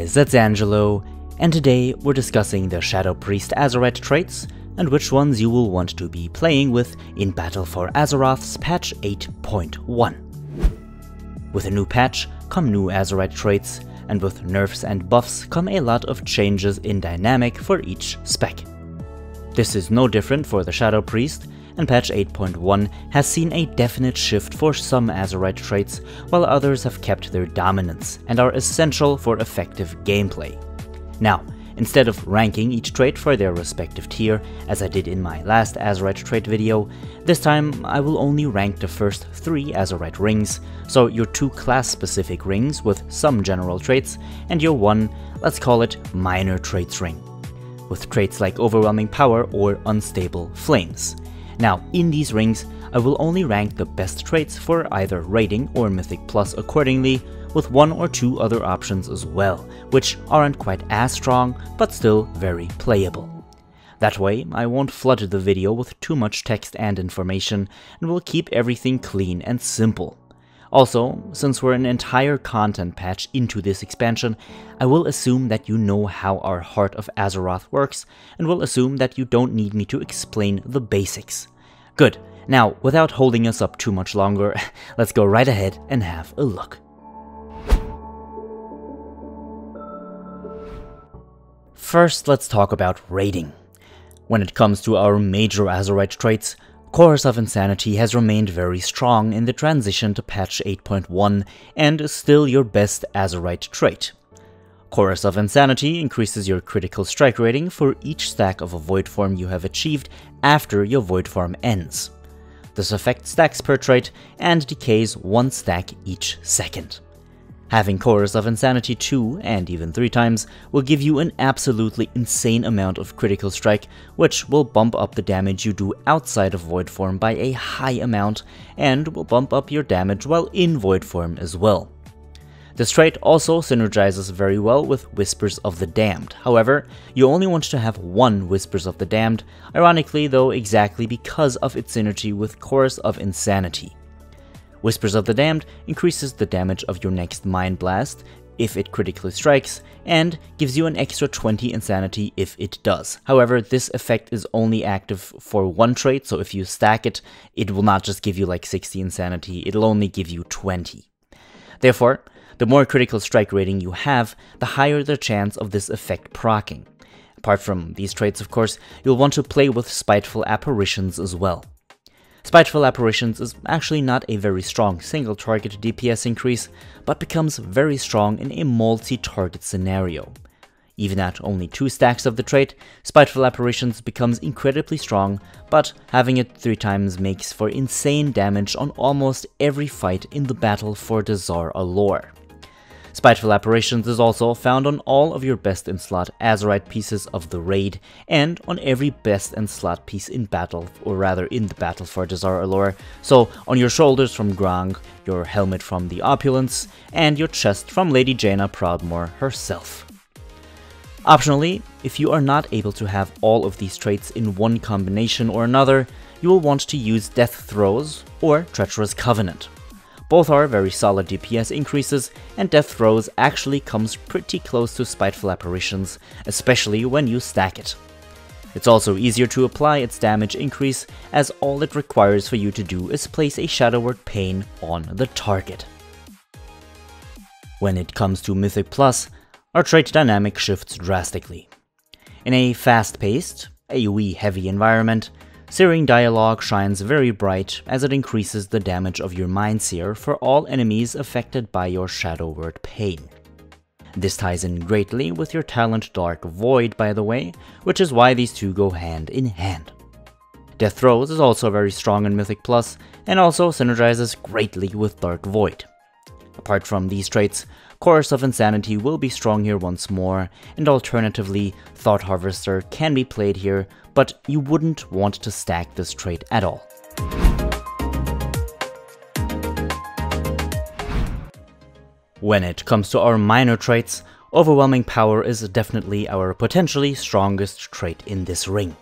guys, it's Angelo, and today we're discussing the Shadow Priest Azerite Traits and which ones you will want to be playing with in Battle for Azeroth's patch 8.1. With a new patch come new Azerite traits, and with nerfs and buffs come a lot of changes in dynamic for each spec. This is no different for the Shadow Priest, and patch 8.1 has seen a definite shift for some Azerite traits, while others have kept their dominance and are essential for effective gameplay. Now, instead of ranking each trait for their respective tier, as I did in my last Azerite trait video, this time I will only rank the first 3 Azerite rings, so your 2 class-specific rings with some general traits, and your 1, let's call it minor traits ring, with traits like overwhelming power or unstable flames. Now, in these rings, I will only rank the best traits for either rating or Mythic Plus accordingly, with 1 or 2 other options as well, which aren't quite as strong, but still very playable. That way, I won't flood the video with too much text and information, and will keep everything clean and simple. Also, since we're an entire content patch into this expansion, I will assume that you know how our Heart of Azeroth works, and will assume that you don't need me to explain the basics. Good, now without holding us up too much longer, let's go right ahead and have a look. First, let's talk about rating. When it comes to our major Azerite traits, Chorus of Insanity has remained very strong in the transition to patch 8.1 and is still your best Azerite trait. Chorus of Insanity increases your critical strike rating for each stack of a void form you have achieved after your void form ends. This effect stacks per trait and decays 1 stack each second. Having Chorus of Insanity 2 and even 3 times will give you an absolutely insane amount of critical strike, which will bump up the damage you do outside of void form by a high amount and will bump up your damage while in void form as well. This trait also synergizes very well with Whispers of the Damned. However, you only want to have 1 Whispers of the Damned, ironically though exactly because of its synergy with Chorus of Insanity. Whispers of the Damned increases the damage of your next Mind Blast if it critically strikes, and gives you an extra 20 Insanity if it does. However, this effect is only active for 1 trait, so if you stack it, it will not just give you like 60 Insanity, it'll only give you 20. Therefore, the more critical strike rating you have, the higher the chance of this effect proccing. Apart from these traits, of course, you'll want to play with Spiteful Apparitions as well. Spiteful Apparitions is actually not a very strong single target DPS increase, but becomes very strong in a multi-target scenario. Even at only 2 stacks of the trait, Spiteful Apparitions becomes incredibly strong, but having it 3 times makes for insane damage on almost every fight in the battle for the Zar Allure. Spiteful Apparitions is also found on all of your best in slot Azerite pieces of the raid, and on every best in slot piece in battle, or rather in the battle for the Zar Allure, so on your shoulders from Grong, your helmet from the Opulence, and your chest from Lady Jaina Proudmoore herself. Optionally, if you are not able to have all of these traits in one combination or another, you will want to use Death Throes or Treacherous Covenant. Both are very solid DPS increases, and Death Throes actually comes pretty close to Spiteful Apparitions, especially when you stack it. It's also easier to apply its damage increase, as all it requires for you to do is place a Shadow Word Pain on the target. When it comes to Mythic Plus, our trait dynamic shifts drastically. In a fast-paced, AoE-heavy environment, Searing Dialogue shines very bright as it increases the damage of your Mind Seer for all enemies affected by your Shadow Word Pain. This ties in greatly with your talent Dark Void, by the way, which is why these two go hand in hand. Death Throes is also very strong in Mythic Plus, and also synergizes greatly with Dark Void. Apart from these traits, Chorus of Insanity will be strong here once more, and alternatively, Thought Harvester can be played here, but you wouldn't want to stack this trait at all. When it comes to our minor traits, Overwhelming Power is definitely our potentially strongest trait in this ring.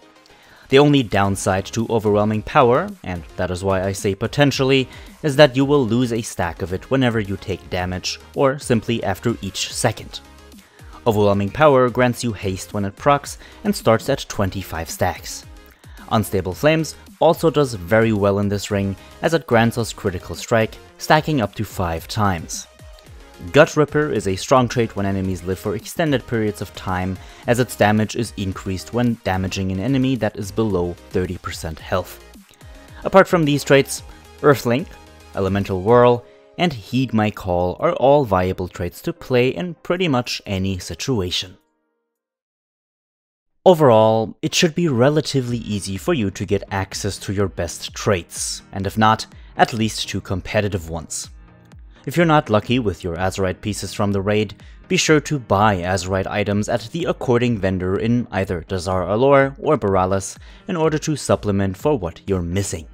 The only downside to Overwhelming Power, and that is why I say potentially, is that you will lose a stack of it whenever you take damage, or simply after each second. Overwhelming Power grants you haste when it procs and starts at 25 stacks. Unstable Flames also does very well in this ring as it grants us critical strike, stacking up to 5 times. Gut Ripper is a strong trait when enemies live for extended periods of time, as its damage is increased when damaging an enemy that is below 30% health. Apart from these traits, Earthlink, Elemental Whirl, and Heed My Call are all viable traits to play in pretty much any situation. Overall, it should be relatively easy for you to get access to your best traits, and if not, at least to competitive ones. If you're not lucky with your Azerite pieces from the raid, be sure to buy Azerite items at the according vendor in either Dazar Allure or Borealis in order to supplement for what you're missing.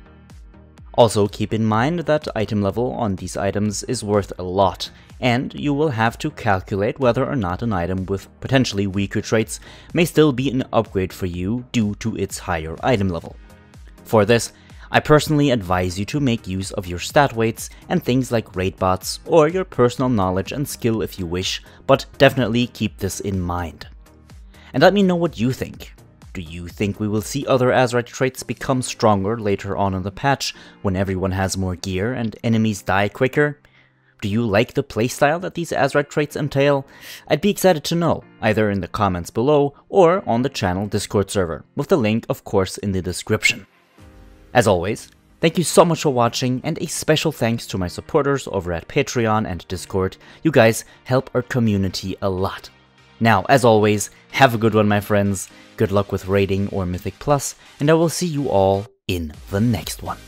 Also keep in mind that item level on these items is worth a lot, and you will have to calculate whether or not an item with potentially weaker traits may still be an upgrade for you due to its higher item level. For this, I personally advise you to make use of your stat weights and things like raid bots or your personal knowledge and skill if you wish, but definitely keep this in mind. And let me know what you think. Do you think we will see other Azerite traits become stronger later on in the patch when everyone has more gear and enemies die quicker? Do you like the playstyle that these Azerite traits entail? I'd be excited to know, either in the comments below or on the channel Discord server, with the link of course in the description. As always, thank you so much for watching, and a special thanks to my supporters over at Patreon and Discord. You guys help our community a lot. Now, as always, have a good one, my friends. Good luck with raiding or Mythic Plus, and I will see you all in the next one.